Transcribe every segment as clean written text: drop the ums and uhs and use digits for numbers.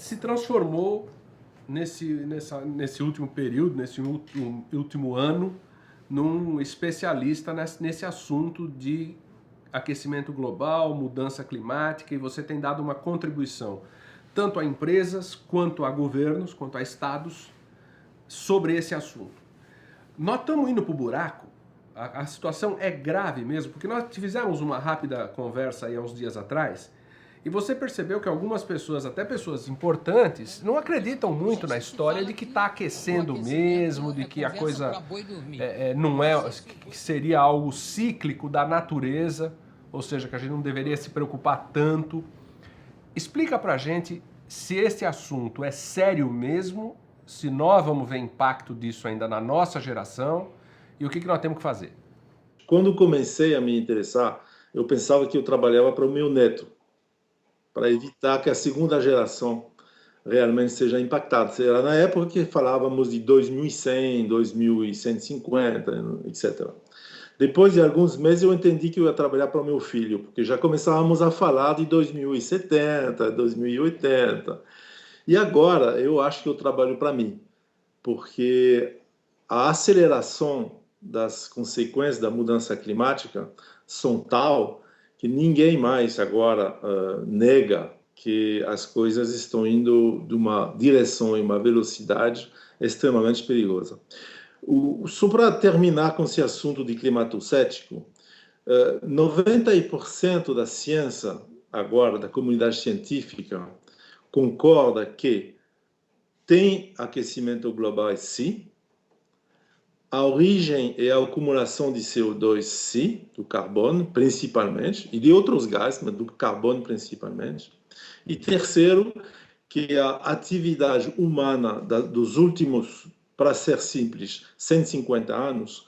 se transformou nesse último período, nesse último ano, num especialista nesse assunto de aquecimento global, mudança climática, e você tem dado uma contribuição tanto a empresas, quanto a governos, quanto a estados, sobre esse assunto. Nós estamos indo para o buraco, a situação é grave mesmo, porque nós fizemos uma rápida conversa aí há uns dias atrás, e você percebeu que algumas pessoas, até pessoas importantes, não acreditam muito na história de que está aquecendo mesmo, de que a coisa não é, que seria algo cíclico da natureza, ou seja, que a gente não deveria se preocupar tanto. Explica pra gente se esse assunto é sério mesmo, se nós vamos ver impacto disso ainda na nossa geração e o que nós temos que fazer. Quando comecei a me interessar, eu pensava que eu trabalhava para o meu neto, para evitar que a segunda geração realmente seja impactada. Era na época que falávamos de 2100, 2150, etc. Depois de alguns meses eu entendi que eu ia trabalhar para o meu filho, porque já começávamos a falar de 2070, 2080. E agora eu acho que eu trabalho para mim, porque a aceleração das consequências da mudança climática são tal que ninguém mais agora nega que as coisas estão indo de uma direção e uma velocidade extremamente perigosa. Só para terminar com esse assunto de climato-cético, 90% da ciência agora, da comunidade científica, concorda que tem aquecimento global, sim. A origem é a acumulação de CO2, sim, do carbono, principalmente, e de outros gases, mas do carbono principalmente. E terceiro, que a atividade humana dos últimos, para ser simples, 150 anos,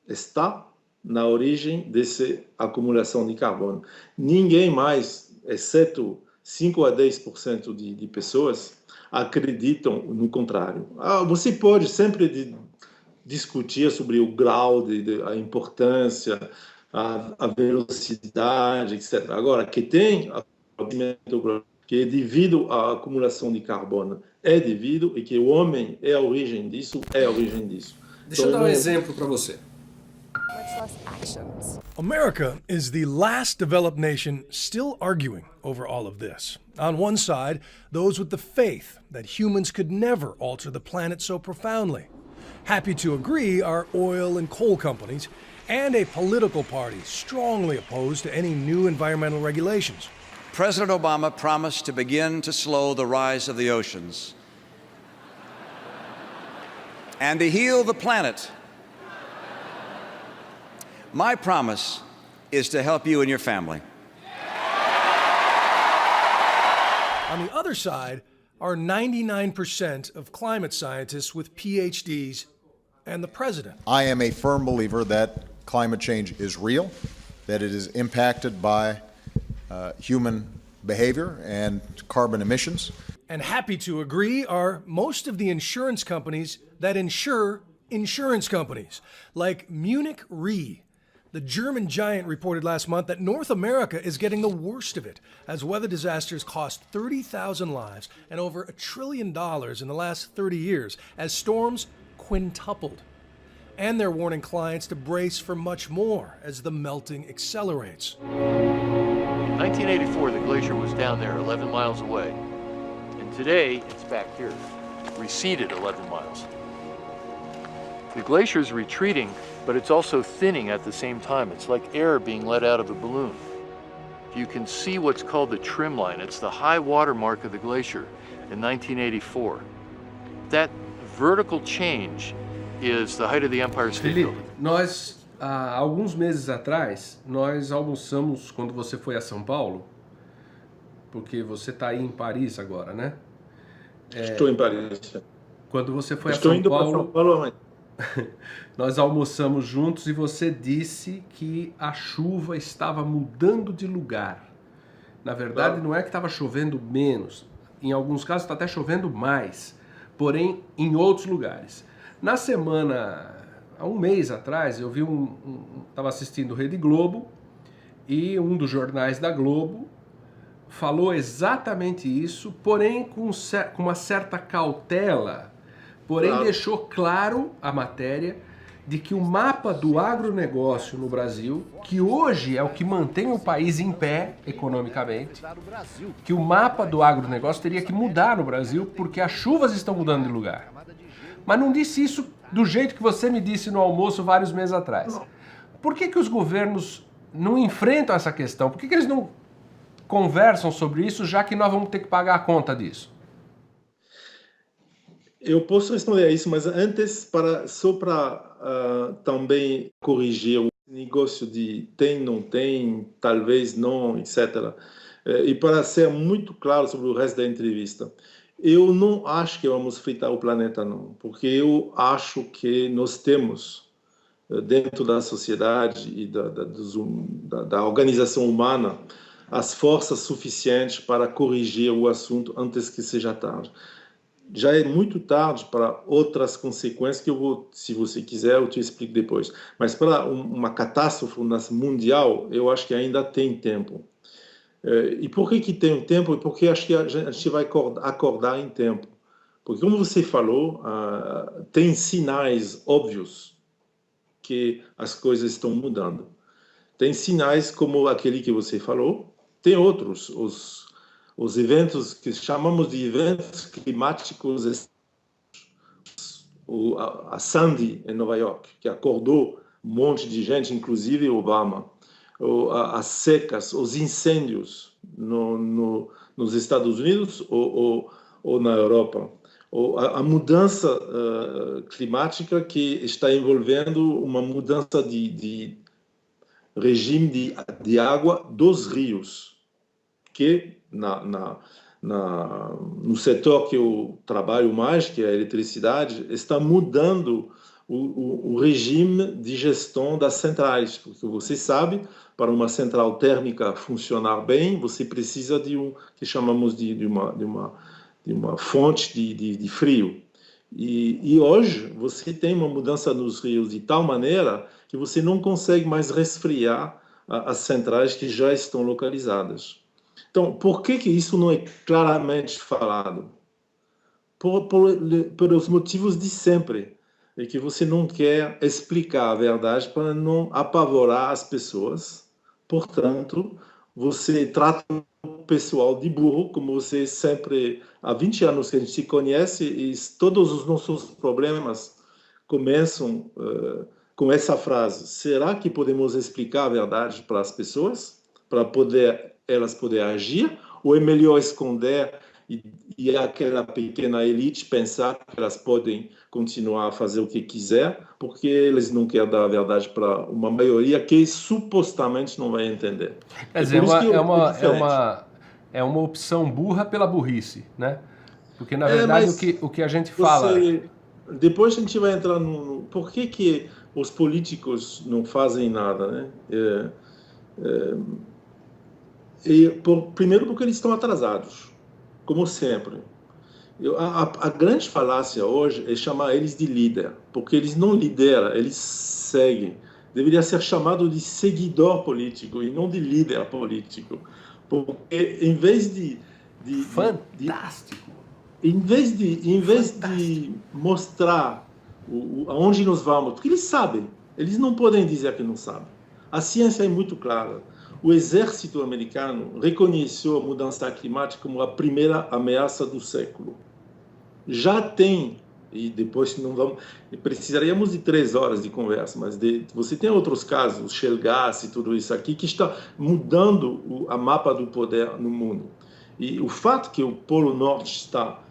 está na origem dessa acumulação de carbono. Ninguém mais, exceto 5 a 10% de pessoas, acreditam no contrário. Você pode sempre discutir sobre o grau, a importância, a velocidade, etc. Agora, que tem que é devido à acumulação de carbono, é devido, e que o homem é a origem disso, Deixa eu dar um exemplo para você. America is the last developed nation still arguing over all of this. On one side, those with the faith that humans could never alter the planet so profoundly. Happy to agree are oil and coal companies and a political party strongly opposed to any new environmental regulations. President Obama promised to begin to slow the rise of the oceans and to heal the planet. My promise is to help you and your family. On the other side are 99% of climate scientists with PhDs and the president. I am a firm believer that climate change is real, that it is impacted by human behavior and carbon emissions. And happy to agree are most of the insurance companies that insure insurance companies, like Munich Re. The German giant reported last month that North America is getting the worst of it, as weather disasters cost 30,000 lives and over $1 trillion in the last 30 years, as storms quintupled. And they're warning clients to brace for much more as the melting accelerates. In 1984, the glacier was down there 11 miles away. And today, it's back here, receded 11 miles. The glacier is retreating, but it's also thinning at the same time. It's like air being let out of a balloon. You can see what's called the trim line. It's the high water mark of the glacier in 1984. That vertical change is the height of the Empire State Felipe, Building. nós, há alguns meses atrás, nós almoçamos quando você foi a São Paulo, porque você está aí em Paris agora, né? Estou em Paris. Quando você foi Estou a São indo Paulo, para São Paulo amanhã. nós almoçamos juntos e você disse que a chuva estava mudando de lugar. Na verdade, não é que estava chovendo menos. Em alguns casos está até chovendo mais, porém em outros lugares. Na semana, há um mês atrás, eu vi estava assistindo Rede Globo e um dos jornais da Globo falou exatamente isso, porém com uma certa cautela, porém Claro. deixou claro a matéria de que o mapa do agronegócio no Brasil, que hoje é o que mantém o país em pé economicamente, que o mapa do agronegócio teria que mudar no Brasil porque as chuvas estão mudando de lugar. Mas não disse isso do jeito que você me disse no almoço vários meses atrás. Por que os governos não enfrentam essa questão? Por que eles não conversam sobre isso, já que nós vamos ter que pagar a conta disso? Eu posso responder a isso, mas antes, só para também corrigir o negócio de tem, não tem, talvez não, etc. E para ser muito claro sobre o resto da entrevista, eu não acho que vamos fritar o planeta, não, porque eu acho que nós temos, dentro da sociedade e da organização humana, as forças suficientes para corrigir o assunto antes que seja tarde. Já é muito tarde para outras consequências que eu vou, se você quiser, eu te explico depois. Mas para uma catástrofe mundial, eu acho que ainda tem tempo. E por que tem tempo? Porque acho que a gente vai acordar em tempo. Porque, como você falou, tem sinais óbvios que as coisas estão mudando. Tem sinais como aquele que você falou, tem outros, os eventos que chamamos de eventos climáticos, a Sandy em Nova York, que acordou um monte de gente, inclusive Obama, as secas, os incêndios nos Estados Unidos ou na Europa, a mudança climática que está envolvendo uma mudança de regime de água dos rios, que no setor que eu trabalho mais, que é a eletricidade, está mudando o regime de gestão das centrais, porque você sabe, para uma central térmica funcionar bem, você precisa de que chamamos de uma fonte de frio. E hoje você tem uma mudança nos rios de tal maneira que você não consegue mais resfriar as centrais que já estão localizadas. Então, por que isso não é claramente falado? Pelos motivos de sempre. É que você não quer explicar a verdade para não apavorar as pessoas. Portanto, você trata o pessoal de burro, como você sempre... Há 20 anos que a gente se conhece e todos os nossos problemas começam com essa frase. Será que podemos explicar a verdade para as pessoas? Para elas poderem agir? Ou é melhor esconder e aquela pequena elite pensar que elas podem continuar a fazer o que quiser, porque eles não querem dar a verdade para uma maioria que supostamente não vai entender? Quer dizer, é uma opção burra pela burrice, né? Porque, na verdade, o que a gente fala... Depois a gente vai entrar no... Por que os políticos não fazem nada, né? Primeiro porque eles estão atrasados, como sempre. A grande falácia hoje é chamar eles de líder, porque eles não lideram, eles seguem. Deveria ser chamado de seguidor político e não de líder político. Porque em vez de Fantástico! Em vez de mostrar aonde nós vamos, porque eles sabem, eles não podem dizer que não sabem. A ciência é muito clara. O exército americano reconheceu a mudança climática como a primeira ameaça do século. Já tem, e depois não vamos, precisaríamos de 3 horas de conversa, mas você tem outros casos, o shale gas e tudo isso aqui, que está mudando a mapa do poder no mundo. E o fato que o Polo Norte está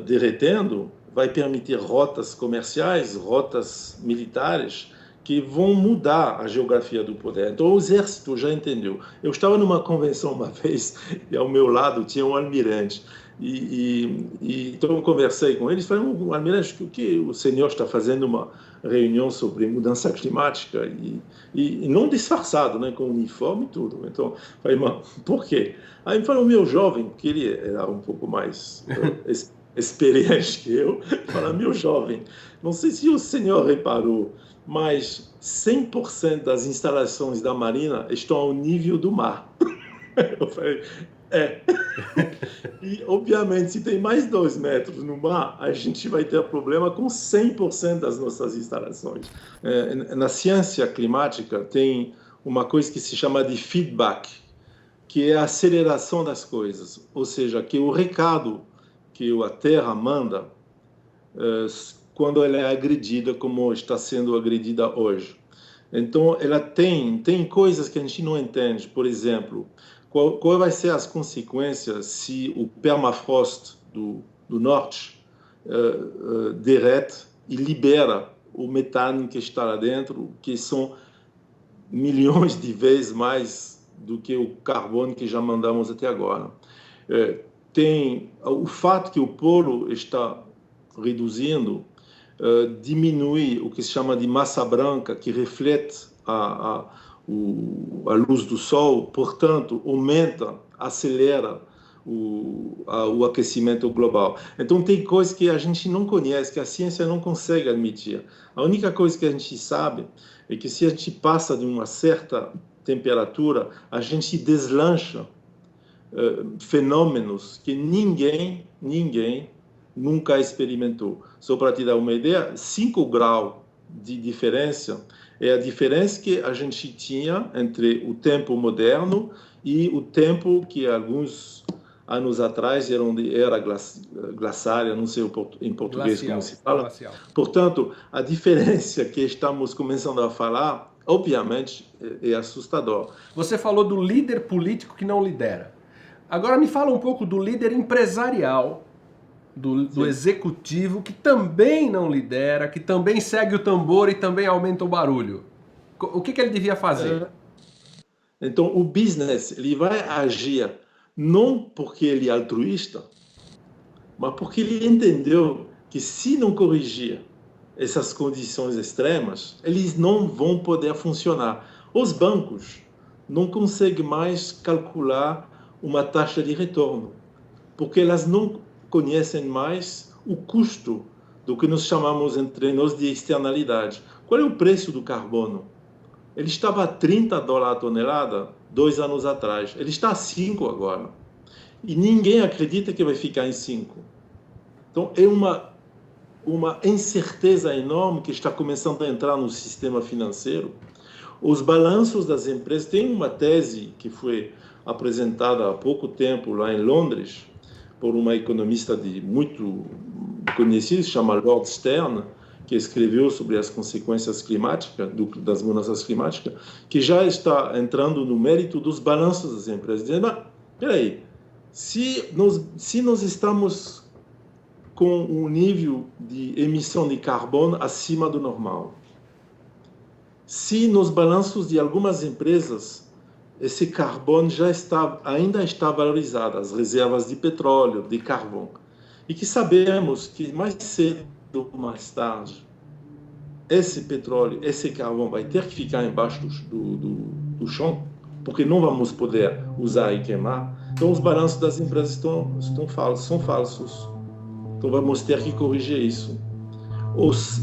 derretendo vai permitir rotas comerciais, rotas militares, que vão mudar a geografia do poder. Então, o exército já entendeu. Eu estava numa convenção uma vez, e ao meu lado tinha um almirante. Então, eu conversei com ele, falei, almirante, o que o senhor está fazendo uma reunião sobre mudança climática? E não disfarçado, né, com uniforme e tudo. Então, falei, mas por quê? Aí ele falou, meu jovem, porque ele era um pouco mais experiente que eu, falou, meu jovem, não sei se o senhor reparou, mas 100% das instalações da Marinha estão ao nível do mar. Eu falei, É. E, obviamente, se tem mais 2 metros no mar, a gente vai ter problema com 100% das nossas instalações. Na ciência climática, tem uma coisa que se chama de feedback, que é a aceleração das coisas. Ou seja, que o recado que a Terra manda, quando ela é agredida, como está sendo agredida hoje. Então, ela tem coisas que a gente não entende. Por exemplo, qual vai ser as consequências se o permafrost do norte derrete e libera o metano que está lá dentro, que são milhões de vezes mais do que o carbono que já mandamos até agora. Tem o fato que o polo está reduzindo, diminui o que se chama de massa branca, que reflete a luz do sol, portanto, aumenta, acelera o aquecimento global. Então, tem coisas que a gente não conhece, que a ciência não consegue admitir. A única coisa que a gente sabe é que se a gente passa de uma certa temperatura, a gente deslancha fenômenos que ninguém nunca experimentou. Só para te dar uma ideia, 5 graus de diferença é a diferença que a gente tinha entre o tempo moderno e o tempo que alguns anos atrás era glaciária, não sei em português glacial, como se fala. Glacial. Portanto, a diferença que estamos começando a falar, obviamente, é assustador. Você falou do líder político que não lidera. Agora me fala um pouco do líder empresarial, do executivo, que também não lidera, que também segue o tambor e também aumenta o barulho. O que ele devia fazer? Então, o business ele vai agir não porque ele é altruísta, mas porque ele entendeu que se não corrigir essas condições extremas, eles não vão poder funcionar. Os bancos não conseguem mais calcular uma taxa de retorno, porque elas não conhecem mais o custo do que nós chamamos entre nós de externalidade. Qual é o preço do carbono? Ele estava a $30 a tonelada 2 anos atrás. Ele está a 5 agora. E ninguém acredita que vai ficar em 5. Então, é uma incerteza enorme que está começando a entrar no sistema financeiro. Os balanços das empresas... Tem uma tese que foi apresentada há pouco tempo lá em Londres, por uma economista muito conhecida, se chama Lord Stern, que escreveu sobre as consequências climáticas, das mudanças climáticas, que já está entrando no mérito dos balanços das empresas, dizendo, peraí, se nós estamos com um nível de emissão de carbono acima do normal, se nos balanços de algumas empresas esse carbono ainda está valorizado, as reservas de petróleo, de carvão. E que sabemos que mais cedo ou mais tarde, esse petróleo, esse carvão vai ter que ficar embaixo do chão, porque não vamos poder usar e queimar. Então, os balanços das empresas são falsos. Então, vamos ter que corrigir isso. Os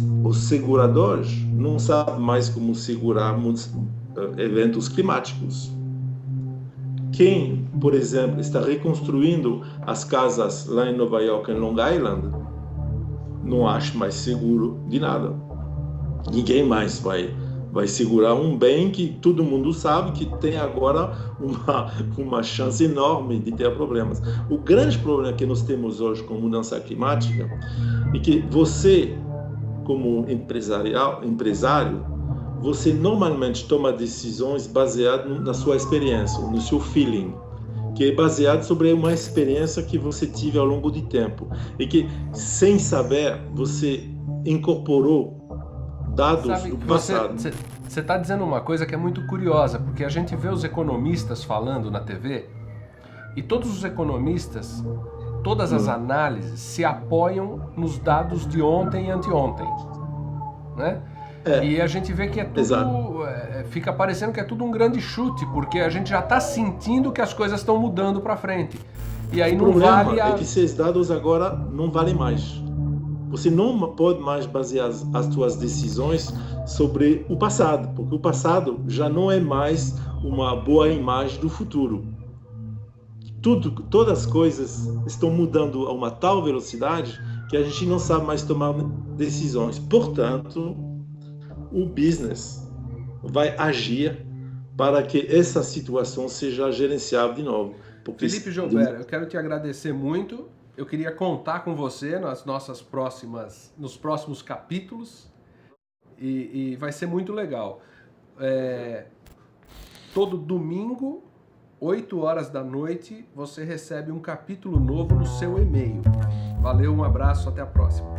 seguradores não sabem mais como segurar eventos climáticos. Quem, por exemplo, está reconstruindo as casas lá em Nova York, em Long Island, não acha mais seguro de nada. Ninguém mais vai segurar um bem que todo mundo sabe que tem agora uma chance enorme de ter problemas. O grande problema que nós temos hoje com mudança climática é que você, como empresário, você normalmente toma decisões baseadas na sua experiência, no seu feeling, que é baseado sobre uma experiência que você teve ao longo de tempo e que, sem saber, você incorporou dados do passado. Você está dizendo uma coisa que é muito curiosa, porque a gente vê os economistas falando na TV e todos os economistas, todas as análises se apoiam nos dados de ontem e anteontem, né? E a gente vê que é tudo, fica parecendo que é tudo um grande chute, porque a gente já está sentindo que as coisas estão mudando para frente. E aí não vale é que esses dados agora não valem mais. Você não pode mais basear as suas decisões sobre o passado, porque o passado já não é mais uma boa imagem do futuro. todas as coisas estão mudando a uma tal velocidade que a gente não sabe mais tomar decisões. Portanto, o business vai agir para que essa situação seja gerenciável de novo. Porque Felipe Jobert, eu quero te agradecer muito. Eu queria contar com você nos próximos capítulos e vai ser muito legal. Todo domingo, 8 horas da noite, você recebe um capítulo novo no seu e-mail. Valeu, um abraço, até a próxima.